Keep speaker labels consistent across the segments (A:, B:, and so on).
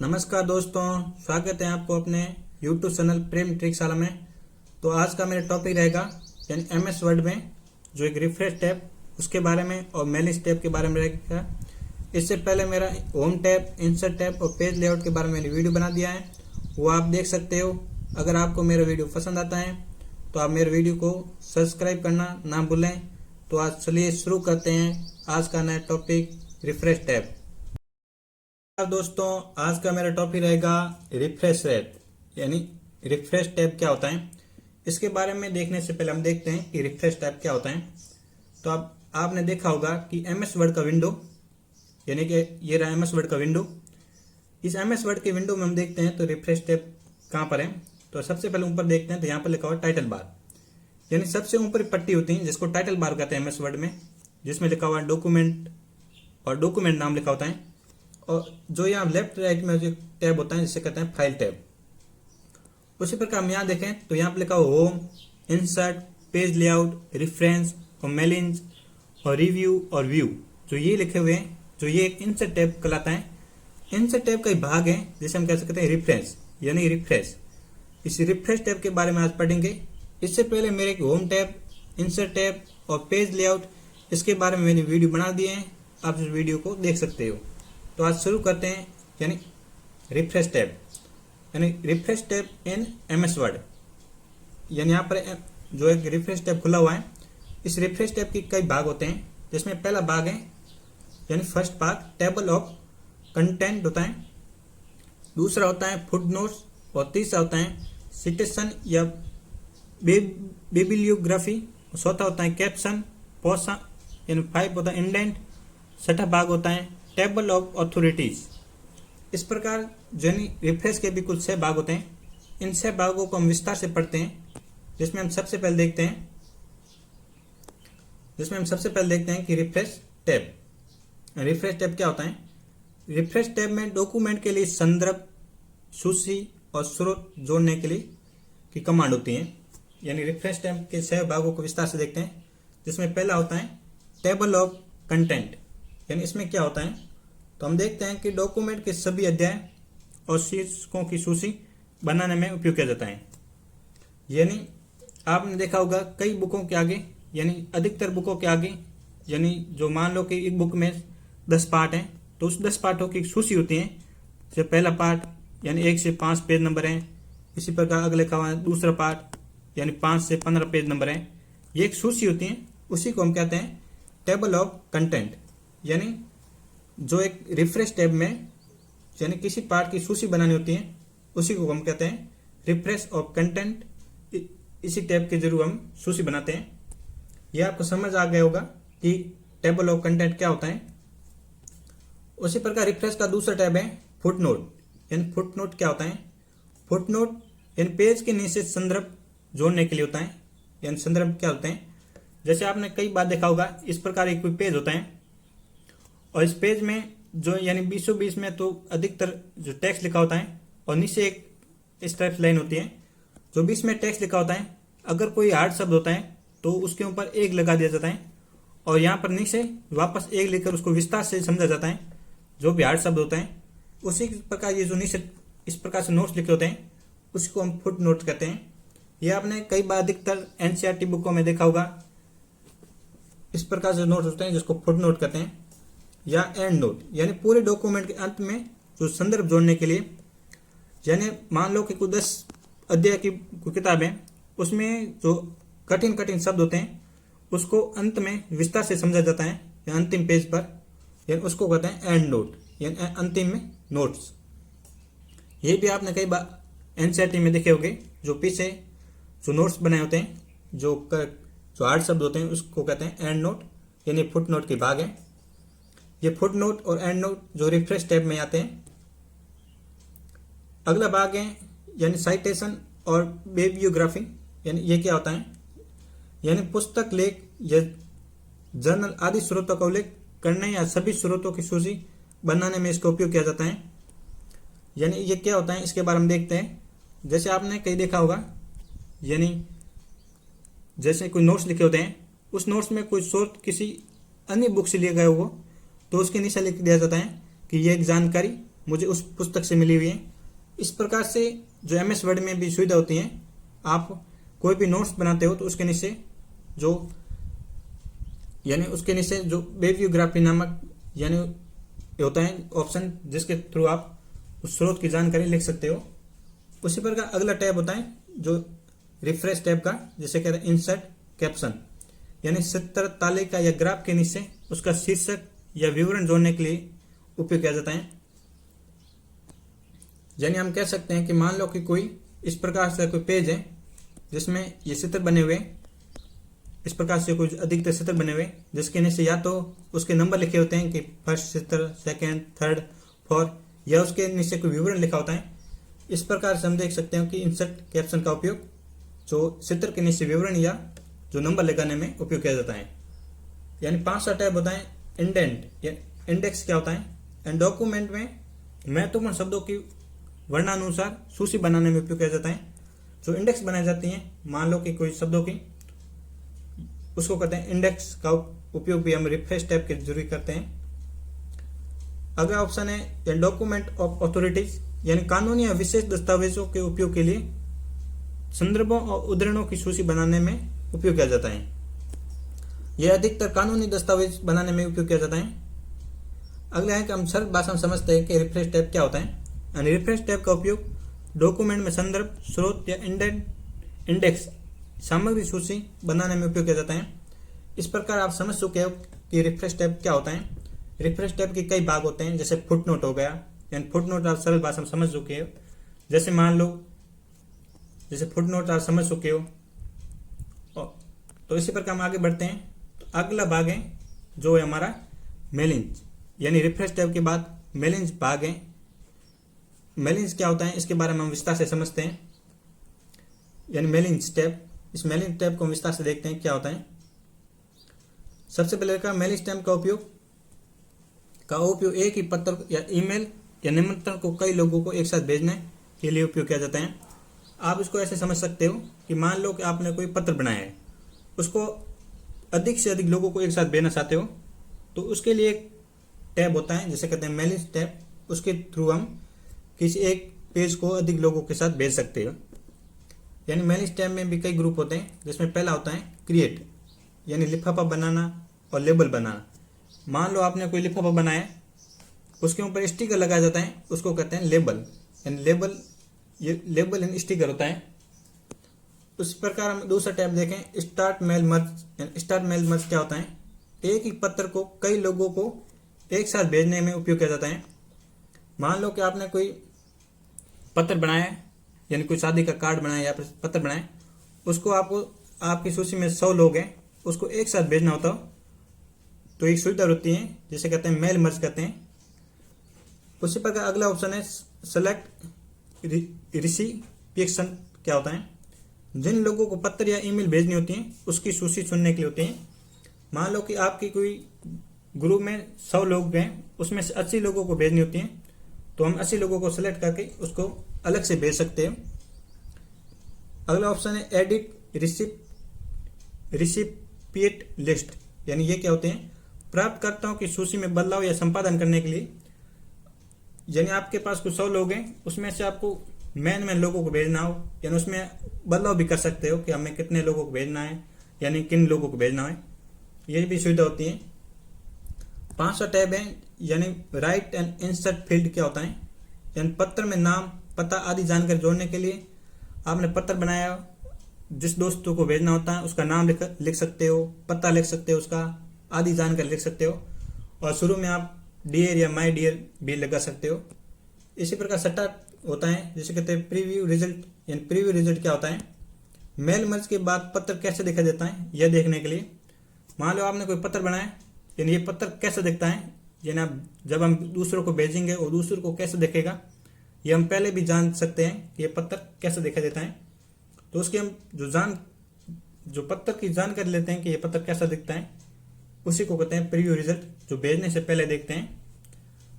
A: नमस्कार दोस्तों, स्वागत है आपको अपने YouTube चैनल प्रेम ट्रिकशाला में। तो आज का मेरा टॉपिक रहेगा यानी MS वर्ड में जो एक रिफ्रेश टैब उसके बारे में और मेलिस टैब के बारे में रहेगा। इससे पहले मेरा होम टैब, इंसर्ट टैब और पेज लेआउट के बारे में मैंने वीडियो बना दिया है, वो आप देख सकते हो। अगर आपको मेरा वीडियो पसंद आता है तो आप मेरे वीडियो को सब्सक्राइब करना ना भूलें। तो आज चलिए शुरू करते हैं आज का नया टॉपिक रिफ्रेश टैब। दोस्तों, आज का मेरा टॉपिक रहेगा रिफ्रेश रेट यानी रिफ्रेश टैब क्या होता है। इसके बारे में देखने से पहले हम देखते हैं कि रिफ्रेश टैब क्या होता है। तो अब आपने देखा होगा कि MS वर्ड का विंडो यानी कि ये रहा MS वर्ड का विंडो। इस MS वर्ड के विंडो में हम देखते हैं तो रिफ्रेश टैब कहाँ पर है। तो सबसे पहले ऊपर देखते हैं तो यहाँ पर लिखा हुआ टाइटल बार यानी सबसे ऊपर पट्टी होती है जिसको टाइटल बार कहते हैं MS वर्ड में, जिसमें लिखा हुआ डॉक्यूमेंट और डॉक्यूमेंट नाम लिखा होता है। और जो यहाँ लेफ्ट राइट में जो टैब होता है जिसे कहते हैं फाइल टैब। उसी प्रकार हम यहाँ देखें तो यहाँ पर लिखा हुआ home, insert, page layout, reference और मेलिंज और रिव्यू और व्यू, जो ये लिखे हुए हैं, जो ये एक इंसर्ट टैब कहलाता है। इंसर्ट टैब का एक भाग है जिसे हम कह सकते हैं रिफ्रेश यानी रिफ्रेश। इस रिफ्रेश टैब के बारे में आज पढ़ेंगे। इससे पहले मेरे एक होम टैब, इंसर्ट टैब और पेज लेआउट इसके बारे में मैंने वीडियो बना दिए हैं, आप इस वीडियो को देख सकते हो। तो आज शुरू करते हैं यानी रिफ्रेश टैब यानी रिफ्रेश टैब इन MS वर्ड। यानी यहाँ पर जो एक रिफ्रेश टैब खुला हुआ है, इस रिफ्रेश टैब के कई भाग होते हैं, जिसमें पहला भाग है यानी फर्स्ट भाग टेबल ऑफ कंटेंट होता है, दूसरा होता है फुट नोट्स और तीसरा होता है सिटेशन या बिब्लियोग्राफी, चौथा होता है कैप्शन, पोसा यानी 5 होता है इंडेंट, छठा भाग होता है टेबल ऑफ अथॉरिटीज। इस प्रकार यानी रिफ्रेश के भी कुल 6 भाग होते हैं। इन 6 भागों को हम विस्तार से पढ़ते हैं, जिसमें हम सबसे पहले देखते हैं कि रिफ्रेश टैब। रिफ्रेश टैब क्या होता है। रिफ्रेश टैब में डॉक्यूमेंट के लिए संदर्भ, सूची और स्रोत जोड़ने के लिए की कमांड होती है। यानी रिफ्रेश टैब के 6 भागों को विस्तार से देखते हैं, जिसमें पहला होता है टेबल ऑफ कंटेंट। यानी इसमें क्या होता है, तो हम देखते हैं कि डॉक्यूमेंट के सभी अध्याय और शीर्षकों की सूची बनाने में उपयोग किया जाता है। यानी आपने देखा होगा कई बुकों के आगे यानी अधिकतर बुकों के आगे यानी जो मान लो कि एक बुक में 10 पार्ट हैं तो उस 10 पार्टों की सूची होती है। जो पहला पार्ट यानी 1 से 5 पेज नंबर है, इसी प्रकार अगले का दूसरा पार्ट यानी 5 से 15 पेज नंबर है। ये एक सूची होती है, उसी को हम कहते हैं टेबल ऑफ कंटेंट। यानी जो एक रिफ्रेश टैब में यानी किसी पार्ट की सूची बनानी होती है, उसी को हम कहते हैं रिफ्रेश ऑफ कंटेंट। इसी टैब के जरिए हम सूची बनाते हैं। यह आपको समझ आ गया होगा कि टेबल ऑफ कंटेंट क्या होता है। उसी प्रकार रिफ्रेश का दूसरा टैब है फुट नोट। यानी फुट नोट क्या होता है। फुट नोट यानी पेज के नीचे संदर्भ जोड़ने के लिए होता है। यानी संदर्भ क्या होते हैं, जैसे आपने कई बार देखा होगा इस प्रकार एक कोई पेज होता है और इस पेज में जो यानी 20 में तो अधिकतर जो टेक्स्ट लिखा होता है और नीचे एक इस टाइप लाइन होती है जो 20 में टेक्स्ट लिखा होता है। अगर कोई हार्ड शब्द होता है तो उसके ऊपर एक लगा दिया जाता है और यहाँ पर नीचे वापस एक लिखकर उसको विस्तार से समझा जाता है जो भी हार्ड शब्द होता है। उसी प्रकार ये जो नीचे इस प्रकार से नोट्स लिखे होते हैं उसको हम फुट नोट कहते हैं। ये आपने कई बार अधिकतर NCERT बुकों में देखा होगा। इस प्रकार से नोट्स होते हैं जिसको फुट नोट कहते हैं या एंड नोट। यानी पूरे डॉक्यूमेंट के अंत में जो संदर्भ जोड़ने के लिए, यानी मान लो कि कुछ 10 अध्याय की किताब है, उसमें जो कठिन शब्द होते हैं उसको अंत में विस्तार से समझा जाता है या अंतिम पेज पर, यानी उसको कहते हैं एंड नोट यानी अंतिम में नोट्स। ये भी आपने कई बार NCERT में देखे होंगे, जो पीछे जो नोट्स बनाए होते हैं जो हार्ड शब्द होते हैं उसको कहते हैं एंड नोट यानी फुट नोट के भाग है। ये फुट नोट और एंड नोट जो रिफ्रेश टैब में आते हैं। अगला भाग है यानी साइटेशन और बिब्लियोग्राफी। यानी ये क्या होता है, यानी पुस्तक, लेख या जर्नल आदि स्रोतों का उल्लेख करने या सभी स्रोतों की सूची बनाने में इसका उपयोग किया जाता है। यानी ये क्या होता है इसके बारे में देखते हैं। जैसे आपने कहीं देखा होगा, यानी जैसे कोई नोट्स लिखे होते हैं, उस नोट्स में कोई सोर्स किसी अन्य बुक से लिए गए हो तो उसके नीचे लिख दिया जाता है कि ये एक जानकारी मुझे उस पुस्तक से मिली हुई है। इस प्रकार से जो MS वर्ड में भी सुविधा होती है, आप कोई भी नोट्स बनाते हो तो उसके नीचे जो बिब्लियोग्राफी नामक यानी होता है ऑप्शन, जिसके थ्रू आप उस स्रोत की जानकारी लिख सकते हो। उसी प्रकार अगला टैब होता है जो रिफ्रेश टैब का, जिसे कहते हैं इंसर्ट कैप्शन, यानी सत्र, तालिका या ग्राफ के नीचे उसका शीर्षक या विवरण जोड़ने के लिए उपयोग किया जाता है। यानी हम कह सकते हैं कि मान लो कि कोई इस प्रकार से कोई पेज है जिसमें ये चित्र बने हुए, इस प्रकार से कुछ अधिकतर चित्र बने हुए, जिसके नीचे या तो उसके नंबर लिखे होते हैं कि फर्स्ट चित्र, सेकंड, थर्ड, फोर्थ, या उसके नीचे कोई विवरण लिखा होता है। इस प्रकार से हम देख सकते हैं कि इंसर्ट कैप्शन का उपयोग जो चित्र के नीचे विवरण या जो नंबर लगाने में उपयोग किया जाता है। यानी 5वा टैब होता है इंडेंट या इंडेक्स क्या होता है। एंड डॉक्यूमेंट में महत्वपूर्ण शब्दों की वर्णानुसार सूची बनाने में उपयोग किया जाता है। जो इंडेक्स बनाई जाती है, मान लो कि कोई शब्दों की, उसको कहते हैं इंडेक्स का उपयोग भी हम रिफ्रेश टैब के जरिए करते हैं। अगला ऑप्शन है डॉक्यूमेंट ऑफ अथॉरिटीज, यानी कानूनी या विशेष दस्तावेजों के उपयोग के लिए संदर्भों और उद्धरणों की सूची बनाने में उपयोग किया जाता है। यह अधिकतर कानूनी दस्तावेज बनाने में उपयोग किया जाता है। अगला है कि हम सरल भाषा में समझते हैं कि रिफ्रेश टैब क्या होता है। रिफ्रेश टैब का उपयोग डॉक्यूमेंट में संदर्भ, स्रोत या इंडेक्स सामग्री सूची बनाने में उपयोग किया जाता है। इस प्रकार आप समझ चुके हो कि रिफ्रेश टैब क्या होता है। रिफ्रेश टैब के कई भाग होते हैं, जैसे फुटनोट हो गया, यानी फुटनोट आप सरल भाषा में समझ चुके हो। जैसे मान लो जैसे फुटनोट आप समझ चुके हो, तो इसी प्रकार हम आगे बढ़ते हैं। तो अगला भाग है जो है हमारा मेलिंज, यानी रिफ्रेश टैब के बाद मेलिंज भाग है। मेलिंज क्या होता है इसके बारे में हम विस्तार से समझते हैं। यानी मेलिंज टैब, इस मेलिंज टैब को हम विस्तार से देखते हैं क्या होता है। सबसे पहले का मेलिंज टैब का उपयोग एक ही पत्र या ईमेल या निमंत्रण को कई लोगों को एक साथ भेजने के लिए उपयोग किया जाता है। आप इसको ऐसे समझ सकते हो कि मान लो कि आपने कोई पत्र बनाया है, उसको अधिक से अधिक लोगों को एक साथ भेजना चाहते हो, तो उसके लिए एक टैब होता है जिसे कहते हैं मेलिंज टैब। उसके थ्रू हम किसी एक पेज को अधिक लोगों के साथ भेज सकते हो। यानी मेलिंज टैब में भी कई ग्रुप होते हैं, जिसमें पहला होता है क्रिएट, यानी लिफाफा बनाना और लेबल बनाना। मान लो आपने कोई लिफाफा बनाया, उसके ऊपर स्टिकर लगाया जाता है, उसको कहते हैं लेबल। यानी लेबल यानी स्टिकर होता है। उस प्रकार हम दूसरा टैब देखें, start mail merge. Start mail merge क्या होता है? एक ही पत्र को कई लोगों को एक साथ भेजने में उपयोग किया जाता है। मान लो कि आपने कोई पत्र बनाया, यानी कोई शादी का कार्ड बनाया या फिर पत्र बनाया, उसको आपको आपकी सूची में 100 लोग हैं, उसको एक साथ भेजना होता हो, तो एक सुविधा होती है जिसे कहते हैं मेल मर्ज कहते हैं। उसी प्रकार अगला ऑप्शन है सेलेक्ट रिसिपिएंट्स। क्या होता है? जिन लोगों को पत्र या ईमेल भेजनी होती है उसकी सूची चुनने के लिए होती है। मान लो कि आपकी कोई ग्रुप में 100 लोग हैं, उसमें से 80 लोगों को भेजनी होती है, तो हम 80 लोगों को सिलेक्ट करके उसको अलग से भेज सकते हैं। अगला ऑप्शन है एडिट रिसिपिएंट लिस्ट, यानी ये क्या होते हैं? प्राप्तकर्ताओं की सूची में बदलाव या संपादन करने के लिए। यानी आपके पास कुछ 100 लोग हैं, उसमें से आपको मेन लोगों को भेजना हो, यानी उसमें बदलाव भी कर सकते हो कि हमें कितने लोगों को भेजना है, यानी किन लोगों को भेजना है, ये भी सुविधा होती है। 5वां टैब है यानी राइट एंड इंसर्ट फील्ड। क्या होता है? यानी पत्र में नाम, पता आदि जानकारी जोड़ने के लिए आपने पत्र बनाया, जिस दोस्तों को भेजना होता है उसका नाम लिख सकते हो, पता लिख सकते हो, उसका आदि जानकारी लिख सकते हो, और शुरू में आप डियर या माय डियर भी लगा सकते हो। इसी प्रकार स्टार्ट होता है जिसे कहते हैं प्रीव्यू रिजल्ट। यानी प्रीव्यू रिजल्ट क्या होता है? मेल मर्ज के बाद पत्र कैसे दिखा देता है यह देखने के लिए। मान लो आपने कोई पत्र बनाया, यानी ये पत्र कैसे दिखता है, यानी आप जब हम दूसरों को भेजेंगे और दूसरों को कैसे दिखेगा, ये हम पहले भी जान सकते हैं कि ये पत्र कैसे दिखा देता है। तो उसके हम जो पत्र की जानकारी लेते हैं कि ये पत्र कैसा दिखता है, उसी को कहते हैं प्रीव्यू रिजल्ट, जो भेजने से पहले देखते हैं।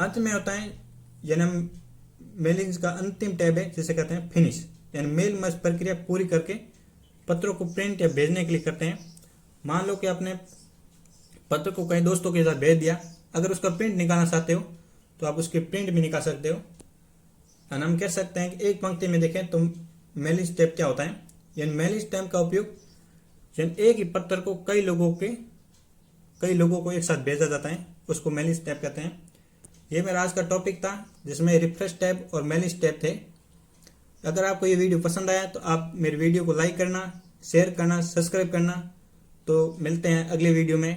A: अंत में होता है यानी हम मेलिंग का अंतिम टैब है जिसे कहते हैं फिनिश, यानी मेल मर्ज प्रक्रिया पूरी करके पत्रों को प्रिंट या भेजने के लिए करते हैं। मान लो कि आपने पत्र को कई दोस्तों के साथ भेज दिया, अगर उसका प्रिंट निकालना चाहते हो तो आप उसकी प्रिंट भी निकाल सकते हो। और हम कह सकते हैं कि एक पंक्ति में देखें तो मेलिंग स्टेप क्या होता है, यानी मेलिंग स्टेप का उपयोग यानी एक ही पत्र को कई लोगों को एक साथ भेजा जाता है, उसको मेलिंग स्टेप कहते हैं। ये मेरा आज का टॉपिक था जिसमें रिफ्रेश टैब और मेलिंग स्टेप थे। अगर आपको ये वीडियो पसंद आया तो आप मेरे वीडियो को लाइक करना, शेयर करना, सब्सक्राइब करना। तो मिलते हैं अगले वीडियो में।